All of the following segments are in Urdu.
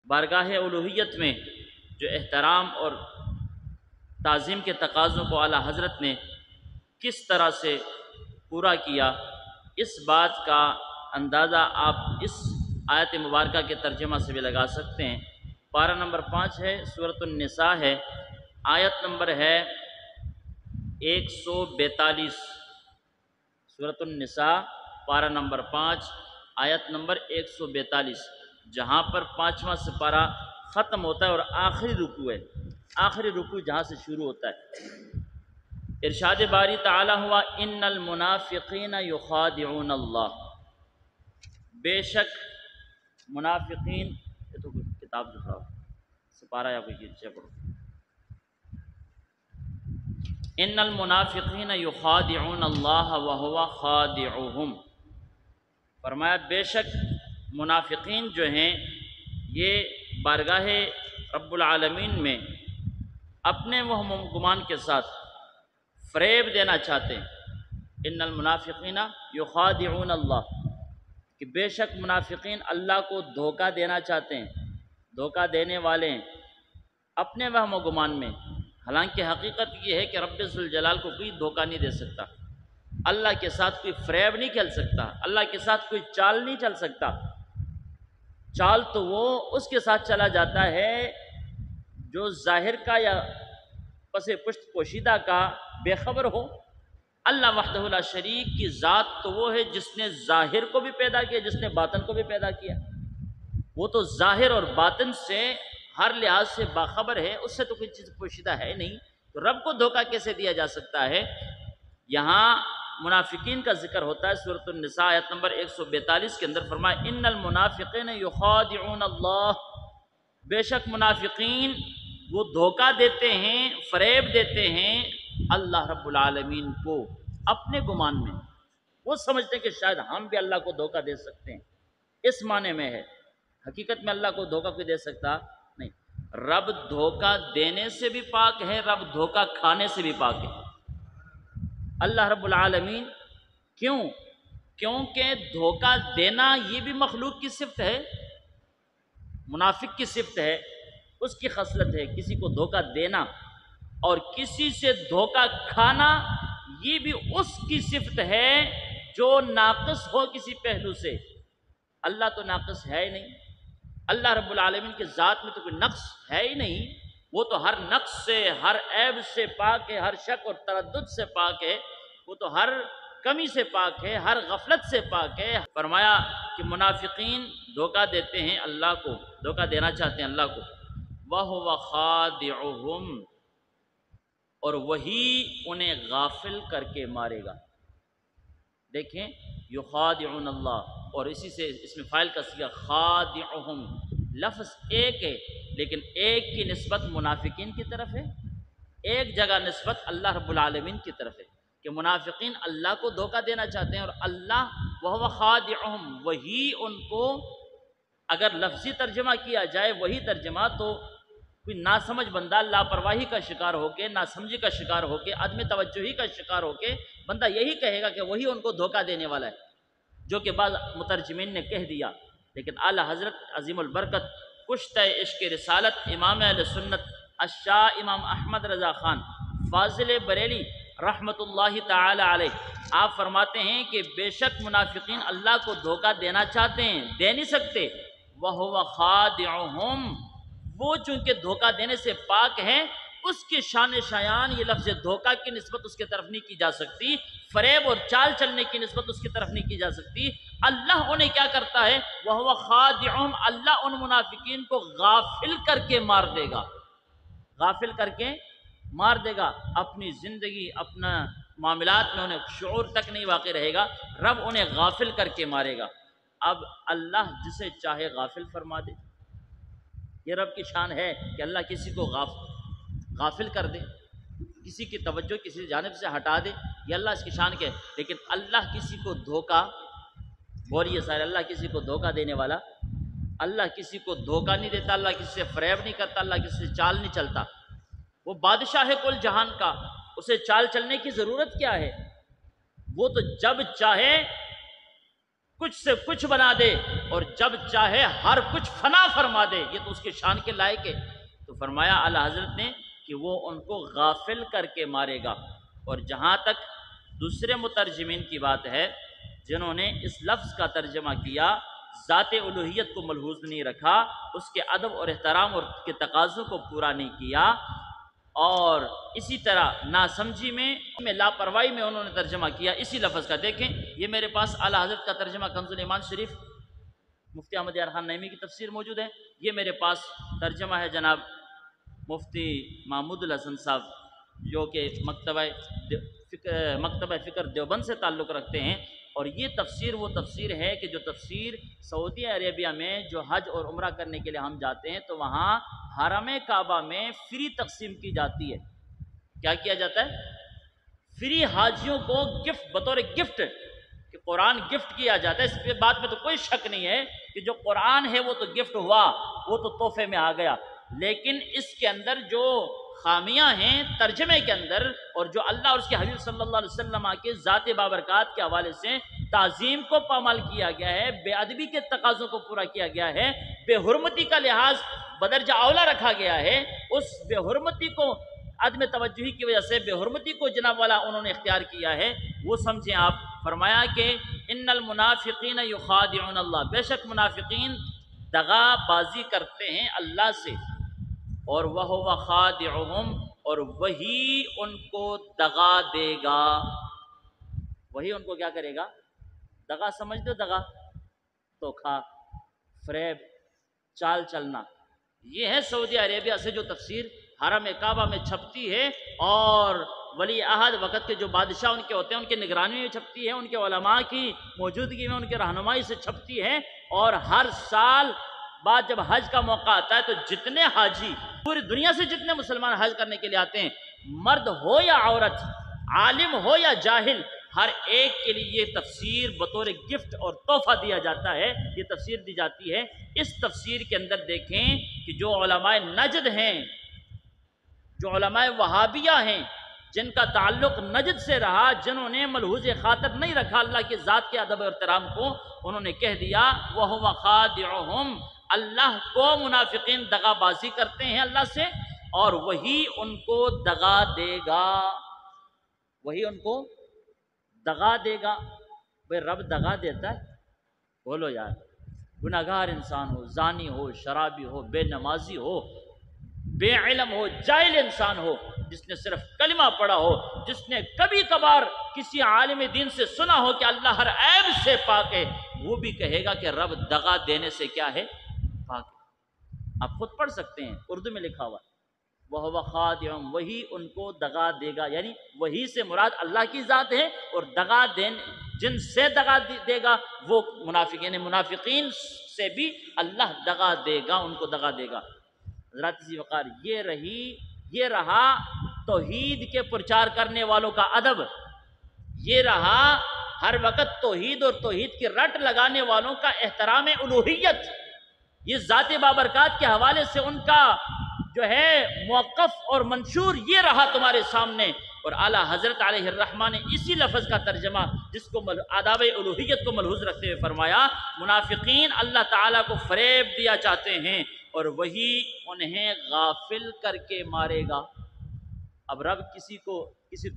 بارگاہ الوہیت میں جو احترام اور تعظیم کے تقاضوں کو اعلیٰ حضرت نے کس طرح سے پورا کیا، اس بات کا اندازہ آپ اس آیت مبارکہ کے ترجمہ سے بھی لگا سکتے ہیں۔ پارہ نمبر 5 ہے، سورۃ النساء ہے، آیت نمبر ہے 142۔ سورۃ النساء پارہ نمبر 5 آیت نمبر 142، جہاں پر 5واں سپارہ ختم ہوتا ہے اور آخری رکوع ہے، آخری رکوع جہاں سے شروع ہوتا ہے۔ ارشاد باری تعالیٰ ہوا ان المنافقین یخادعون اللہ، بے شک منافقین، یہ تو کتاب جو پڑھا سپارہ یا کوئی چیز پڑھو، ان المنافقین یخادعون اللہ وہو خادعہم، فرمایا بے شک منافقین جو ہیں یہ بارگاہ رب العالمین میں اپنے وہم و گمان کے ساتھ فریب دینا چاہتے ہیں۔ ان المنافقین یخادعون اللہ، کہ بے شک منافقین اللہ کو دھوکہ دینا چاہتے ہیں، دھوکہ دینے والے ہیں اپنے وہم و گمان میں، حالانکہ حقیقت یہ ہے کہ رب ذوالجلال کو کوئی دھوکہ نہیں دے سکتا، اللہ کے ساتھ کوئی فریب نہیں کھیل سکتا، اللہ کے ساتھ کوئی چال نہیں چل سکتا۔ چال تو وہ اس کے ساتھ چلا جاتا ہے جو ظاہر کا یا پس پشت پوشیدہ کا بے خبر ہو۔ اللہ وحدہ لا شریک کی ذات تو وہ ہے جس نے ظاہر کو بھی پیدا کیا، جس نے باطن کو بھی پیدا کیا، وہ تو ظاہر اور باطن سے ہر لحاظ سے باخبر ہے، اس سے تو کوئی چیز پوشیدہ ہے نہیں، تو رب کو دھوکہ کیسے دیا جا سکتا ہے؟ یہاں منافقین کا ذکر ہوتا ہے سورۃ النساء آیت نمبر 142 کے اندر، فرمایا ان المنافقین یخادعون اللہ، بے شک منافقین وہ دھوکہ دیتے ہیں، فریب دیتے ہیں اللہ رب العالمین کو اپنے گمان میں، وہ سمجھتے ہیں کہ شاید ہم بھی اللہ کو دھوکہ دے سکتے ہیں، اس معنی میں ہے، حقیقت میں اللہ کو دھوکہ کوئی دے سکتا نہیں۔ رب دھوکہ دینے سے بھی پاک ہے، رب دھوکہ کھانے سے بھی پاک ہے اللہ رب العالمین۔ کیوں؟ کیونکہ دھوکہ دینا یہ بھی مخلوق کی صفت ہے، منافق کی صفت ہے، اس کی خصلت ہے کسی کو دھوکہ دینا، اور کسی سے دھوکہ کھانا یہ بھی اس کی صفت ہے جو ناقص ہو کسی پہلو سے۔ اللہ تو ناقص ہے ہی نہیں، اللہ رب العالمین کے ذات میں تو کوئی نقص ہے ہی نہیں، وہ تو ہر نقص سے، ہر عیب سے پاک ہے، ہر شک اور تردد سے پاک ہے، وہ تو ہر کمی سے پاک ہے، ہر غفلت سے پاک ہے۔ فرمایا کہ منافقین دھوکہ دیتے ہیں اللہ کو، دھوکہ دینا چاہتے ہیں اللہ کو، وَهُوَ خَادِعُهُمْ، اور وہی انہیں غافل کر کے مارے گا۔ دیکھیں یخادعون اللہ، اور اسی سے اس میں فاعل کا صیغہ خادعہم، لفظ ایک ہے لیکن ایک کی نسبت منافقین کی طرف ہے، ایک جگہ نسبت اللہ رب العالمین کی طرف ہے کہ منافقین اللہ کو دھوکہ دینا چاہتے ہیں، اور اللہ وَهُوَ خَادِعُهُمْ، وہی ان کو، اگر لفظی ترجمہ کیا جائے وہی ترجمہ، تو کوئی ناسمجھ بندہ لاپرواہی کا شکار ہو کے، ناسمجھی کا شکار ہو کے، عدم توجہی کا شکار ہو کے بندہ یہی کہے گا کہ وہی ان کو دھوکہ دینے والا ہے، جو کہ بعض مترجمین نے کہہ دیا، لیکن اعلیٰ حضرت عظیم البرکت کشتہ عشق رسالت امام اہل سنت الشاہ امام احمد رضا خان فاضل بریلی رحمۃ اللہ تعالی علیہ، آپ فرماتے ہیں کہ بے شک منافقین اللہ کو دھوکہ دینا چاہتے ہیں، دے نہیں سکتے، وَهُوَ خَادِعُهُمْ، وہ چونکہ دھوکہ دینے سے پاک ہیں، اس کے شان شایان یہ لفظ دھوکہ کی نسبت اس کے طرف نہیں کی جا سکتی، فریب اور چال چلنے کی نسبت اس کی طرف نہیں کی جا سکتی۔ اللہ انہیں کیا کرتا ہے؟ وَهُوَ خَادِعُهُمْ، اللہ ان منافقین کو غافل کر کے مار دے گا، غافل کر کے مار دے گا، اپنی زندگی اپنا معاملات میں انہیں شعور تک نہیں واقع رہے گا، رب انہیں غافل کر کے مارے گا۔ اب اللہ جسے چاہے غافل فرما دے، یہ رب کی شان ہے کہ اللہ کسی کو غافل کر دے، کسی کی توجہ کسی جانب سے ہٹا دے، یہ اللہ اس کی شان کے، لیکن اللہ کسی کو دھوکہ، بولیے سارے، اللہ کسی کو دھوکہ دینے والا، اللہ کسی کو دھوکہ نہیں دیتا، اللہ کسی سے فریب نہیں کرتا، اللہ کسی سے چال نہیں چلتا، وہ بادشاہ ہے کل جہان کا، اسے چال چلنے کی ضرورت کیا ہے؟ وہ تو جب چاہے کچھ سے کچھ بنا دے اور جب چاہے ہر کچھ فنا فرما دے، یہ تو اس کے شان کے لائق ہے۔ تو فرمایا اعلیٰ حضرت نے کہ وہ ان کو غافل کر کے مارے گا۔ اور جہاں تک دوسرے مترجمین کی بات ہے جنہوں نے اس لفظ کا ترجمہ کیا، ذات الوہیت کو ملحوظ نہیں رکھا، اس کے ادب اور احترام اور کے تقاضوں کو پورا نہیں کیا، اور اسی طرح ناسمجھی میں لاپرواہی میں انہوں نے ترجمہ کیا اسی لفظ کا۔ دیکھیں یہ میرے پاس اعلیٰ حضرت کا ترجمہ کنز الایمان شریف، مفتی احمد یار خان نعیمی کی تفسیر موجود ہے، یہ میرے پاس ترجمہ ہے جناب مفتی محمود الحسن صاحب جو کہ مکتبہ فکر دیوبند سے تعلق رکھتے ہیں، اور یہ تفسیر وہ تفسیر ہے کہ جو تفسیر سعودی عربیہ میں جو حج اور عمرہ کرنے کے لیے ہم جاتے ہیں تو وہاں حرم کعبہ میں فری تقسیم کی جاتی ہے۔ کیا کیا جاتا ہے؟ فری حاجیوں کو گفٹ، بطور گفٹ کہ قرآن گفٹ کیا جاتا ہے۔ اس پہ بات میں تو کوئی شک نہیں ہے کہ جو قرآن ہے وہ تو گفٹ ہوا، وہ تو تحفے میں آ گیا، لیکن اس کے اندر جو خامیاں ہیں ترجمے کے اندر، اور جو اللہ اور اس کے حبیب صلی اللہ علیہ وسلم کے ذات بابرکات کے حوالے سے تعظیم کو پامال کیا گیا ہے، بے ادبی کے تقاضوں کو پورا کیا گیا ہے، بے حرمتی کا لحاظ بدرجہ اولا رکھا گیا ہے، اس بے حرمتی کو عدم توجہی کی وجہ سے بے حرمتی کو جناب والا انہوں نے اختیار کیا ہے، وہ سمجھیں آپ۔ فرمایا کہ ان المنافقین یخادعون اللہ، بے شک منافقین دغا بازی کرتے ہیں اللہ سے، اور وَهُوَ خَادِعُهُمْ، اور وہی ان کو دغا دے گا۔ وہی ان کو کیا کرے گا؟ دغا سمجھ دو، دغا دھوکا، فریب، چال چلنا۔ یہ ہے سعودی عربیہ سے جو تفسیر حرم کعبہ میں چھپتی ہے، اور ولی عہد وقت کے جو بادشاہ ان کے ہوتے ہیں ان کے نگرانی میں چھپتی ہے، ان کے علماء کی موجودگی میں ان کے رہنمائی سے چھپتی ہے، اور ہر سال بعد جب حج کا موقع آتا ہے تو جتنے حاجی پوری دنیا سے جتنے مسلمان حج کرنے کے لیے آتے ہیں، مرد ہو یا عورت، عالم ہو یا جاہل، ہر ایک کے لیے یہ تفسیر بطور گفٹ اور تحفہ دیا جاتا ہے، یہ تفسیر دی جاتی ہے۔ اس تفسیر کے اندر دیکھیں کہ جو علماء نجد ہیں، جو علماء وہابیہ ہیں، جن کا تعلق نجد سے رہا، جنہوں نے ملحوظ خاطر نہیں رکھا اللہ کی ذات کے ادب اور احترام کو، انہوں نے کہہ دیا وَهُوَ خَادِعُهُمْ، اللہ کو منافقین دغا بازی کرتے ہیں اللہ سے، اور وہی ان کو دغا دے گا، وہی ان کو دغا دے گا۔ بھئی رب دغا دیتا ہے؟ بولو یار، گناہگار انسان ہو، زانی ہو، شرابی ہو، بے نمازی ہو، بے علم ہو، جاہل انسان ہو، جس نے صرف کلمہ پڑھا ہو، جس نے کبھی کبھار کسی عالم دین سے سنا ہو کہ اللہ ہر عیب سے پاک ہے، وہ بھی کہے گا کہ رب دغا دینے سے کیا ہے؟ پاک ہے۔ آپ خود پڑھ سکتے ہیں، اردو میں لکھا ہوا وَهُوَ خَادِعُهُمْ، وہی ان کو دغا دے گا، یعنی وہی سے مراد اللہ کی ذات ہے، اور دغا جن سے دغا دے گا وہ منافق، یعنی منافقین سے بھی اللہ دغا دے گا، ان کو دغا دے گا۔ حضرات عزیز وقار، یہ رہا توحید کے پرچار کرنے والوں کا ادب، یہ رہا ہر وقت توحید اور توحید کی رٹ لگانے والوں کا احترام الوہیت، یہ ذات بابرکات کے حوالے سے ان کا جو ہے موقف اور منشور یہ رہا تمہارے سامنے۔ اور اعلیٰ حضرت علیہ الرحمہ نے اسی لفظ کا ترجمہ، جس کو آداب الوہیت کو ملحوظ رکھتے ہوئے فرمایا منافقین اللہ تعالیٰ کو فریب دیا چاہتے ہیں، اور وہی انہیں غافل کر کے مارے گا۔ اب رب کسی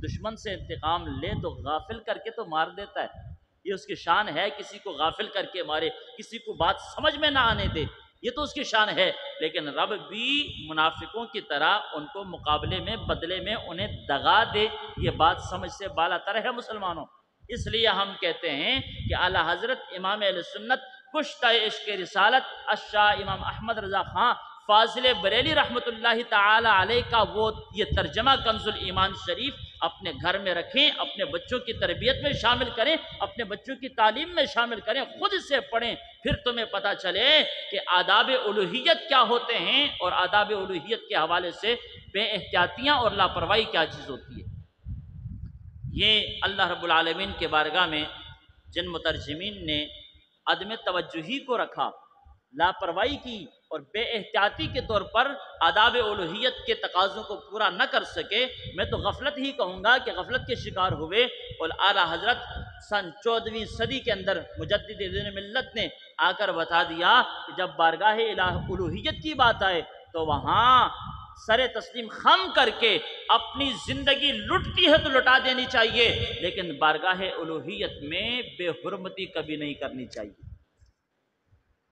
دشمن سے انتقام لے تو غافل کر کے تو مار دیتا ہے، یہ اس کی شان ہے، کسی کو غافل کر کے مارے، کسی کو بات سمجھ میں نہ آنے دے، یہ تو اس کی شان ہے۔ لیکن رب بھی منافقوں کی طرح ان کو مقابلے میں بدلے میں انہیں دغا دے، یہ بات سمجھ سے بالاتر ہے مسلمانوں۔ اس لیے ہم کہتے ہیں کہ اعلیٰ حضرت امام اہل سنت کشتہ عشق رسالت الشاہ امام احمد رضا خان فاضل بریلی رحمۃ اللہ تعالی علیہ کا وہ یہ ترجمہ کنز الایمان شریف اپنے گھر میں رکھیں، اپنے بچوں کی تربیت میں شامل کریں، اپنے بچوں کی تعلیم میں شامل کریں، خود سے پڑھیں، پھر تمہیں پتہ چلے کہ آداب الوہیت کیا ہوتے ہیں، اور آداب الوہیت کے حوالے سے بے احتیاطیاں اور لاپرواہی کیا چیز ہوتی ہے۔ یہ اللہ رب العالمین کے بارگاہ میں جن مترجمین نے عدم توجہی کو رکھا، لاپرواہی کی اور بے احتیاطی کے طور پر آداب الوہیت کے تقاضوں کو پورا نہ کر سکے، میں تو غفلت ہی کہوں گا کہ غفلت کے شکار ہوئے، اور اعلیٰ حضرت سن 14ویں صدی کے اندر مجدد دین ملت نے آ کر بتا دیا کہ جب بارگاہ الوہیت کی بات آئے تو وہاں سر تسلیم خم کر کے اپنی زندگی لٹتی ہے تو لٹا دینی چاہیے، لیکن بارگاہ الوہیت میں بے حرمتی کبھی نہیں کرنی چاہیے۔